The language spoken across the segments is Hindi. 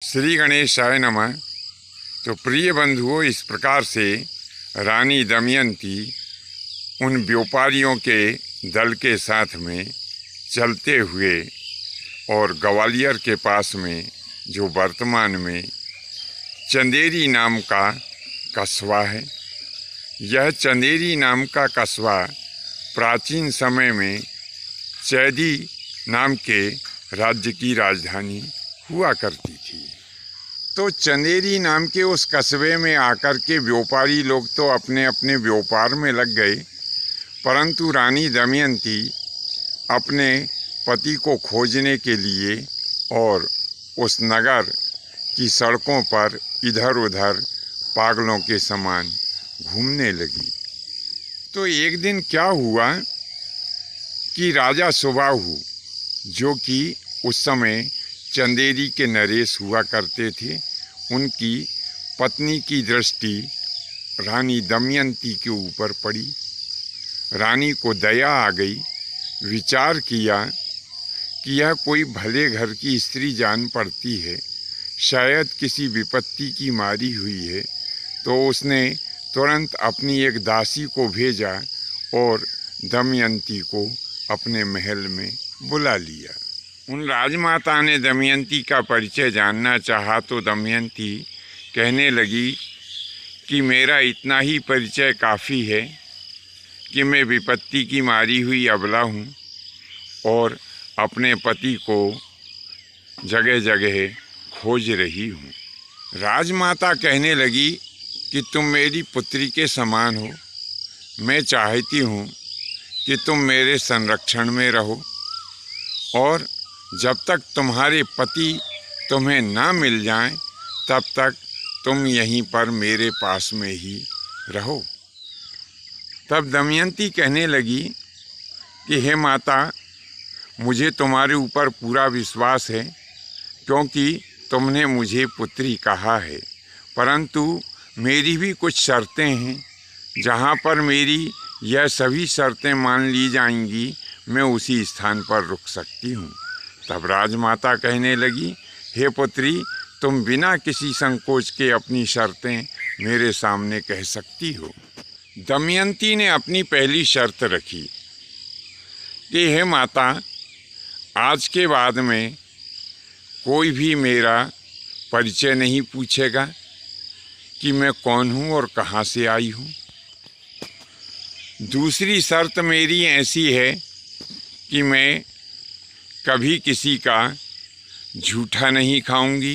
श्री गणेशाय नमः। तो प्रिय बंधुओं, इस प्रकार से रानी दमयंती उन व्यापारियों के दल के साथ में चलते हुए और ग्वालियर के पास में जो वर्तमान में चंदेरी नाम का कस्बा है, यह चंदेरी नाम का कस्बा प्राचीन समय में चैदी नाम के राज्य की राजधानी हुआ करती थी। तो चंदेरी नाम के उस कस्बे में आकर के व्यापारी लोग तो अपने अपने व्यापार में लग गए, परंतु रानी दमयंती अपने पति को खोजने के लिए और उस नगर की सड़कों पर इधर उधर पागलों के समान घूमने लगी। तो एक दिन क्या हुआ कि राजा सुबाहु, जो कि उस समय चंदेरी के नरेश हुआ करते थे, उनकी पत्नी की दृष्टि रानी दमयंती के ऊपर पड़ी। रानी को दया आ गई, विचार किया कि यह कोई भले घर की स्त्री जान पड़ती है, शायद किसी विपत्ति की मारी हुई है। तो उसने तुरंत अपनी एक दासी को भेजा और दमयंती को अपने महल में बुला लिया। उन राजमाता ने दमयंती का परिचय जानना चाहा तो दमयंती कहने लगी कि मेरा इतना ही परिचय काफ़ी है कि मैं विपत्ति की मारी हुई अबला हूँ और अपने पति को जगह जगह खोज रही हूँ। राजमाता कहने लगी कि तुम मेरी पुत्री के समान हो, मैं चाहती हूँ कि तुम मेरे संरक्षण में रहो और जब तक तुम्हारे पति तुम्हें ना मिल जाएं, तब तक तुम यहीं पर मेरे पास में ही रहो। तब दमयंती कहने लगी कि हे माता, मुझे तुम्हारे ऊपर पूरा विश्वास है, क्योंकि तुमने मुझे पुत्री कहा है, परंतु मेरी भी कुछ शर्तें हैं। जहाँ पर मेरी यह सभी शर्तें मान ली जाएंगी, मैं उसी स्थान पर रुक सकती हूँ। तब राजमाता कहने लगी, हे पुत्री, तुम बिना किसी संकोच के अपनी शर्तें मेरे सामने कह सकती हो। दमयंती ने अपनी पहली शर्त रखी कि हे माता, आज के बाद में कोई भी मेरा परिचय नहीं पूछेगा कि मैं कौन हूँ और कहाँ से आई हूँ। दूसरी शर्त मेरी ऐसी है कि मैं कभी किसी का झूठा नहीं खाऊंगी।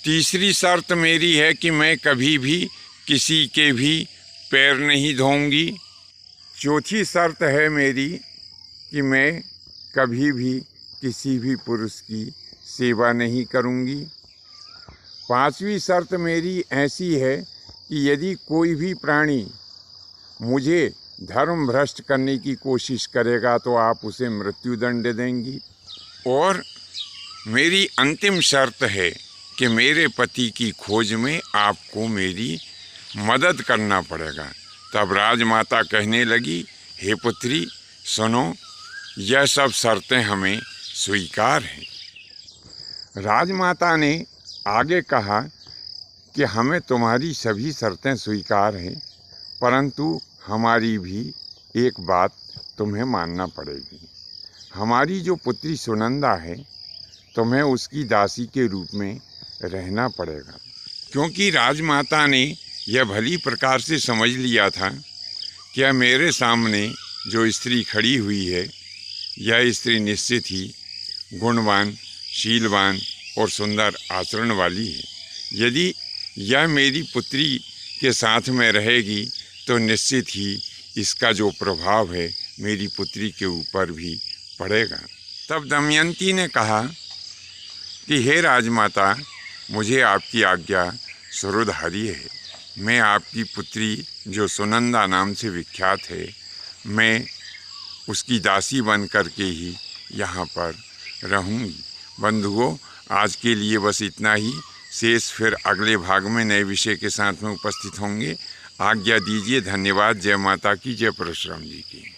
तीसरी शर्त मेरी है कि मैं कभी भी किसी के भी पैर नहीं धोऊंगी। चौथी शर्त है मेरी कि मैं कभी भी किसी भी पुरुष की सेवा नहीं करूंगी। पांचवी शर्त मेरी ऐसी है कि यदि कोई भी प्राणी मुझे धर्म भ्रष्ट करने की कोशिश करेगा तो आप उसे मृत्युदंड देंगी। और मेरी अंतिम शर्त है कि मेरे पति की खोज में आपको मेरी मदद करना पड़ेगा। तब राजमाता कहने लगी, हे पुत्री सुनो, यह सब शर्तें हमें स्वीकार हैं। राजमाता ने आगे कहा कि हमें तुम्हारी सभी शर्तें स्वीकार हैं, परंतु हमारी भी एक बात तुम्हें मानना पड़ेगी। हमारी जो पुत्री सुनंदा है, तुम्हें उसकी दासी के रूप में रहना पड़ेगा। क्योंकि राजमाता ने यह भली प्रकार से समझ लिया था कि मेरे सामने जो स्त्री खड़ी हुई है, यह स्त्री निश्चित ही गुणवान, शीलवान और सुंदर आचरण वाली है। यदि यह मेरी पुत्री के साथ में रहेगी तो निश्चित ही इसका जो प्रभाव है मेरी पुत्री के ऊपर भी पड़ेगा। तब दमयंती ने कहा कि हे राजमाता, मुझे आपकी आज्ञा सुरधारी है। मैं आपकी पुत्री जो सुनंदा नाम से विख्यात है, मैं उसकी दासी बन करके ही यहाँ पर रहूँगी। बंधुओं, आज के लिए बस इतना ही। शेष फिर अगले भाग में नए विषय के साथ में उपस्थित होंगे। आज्ञा दीजिए। धन्यवाद। जय माता की, जय परशुराम जी की।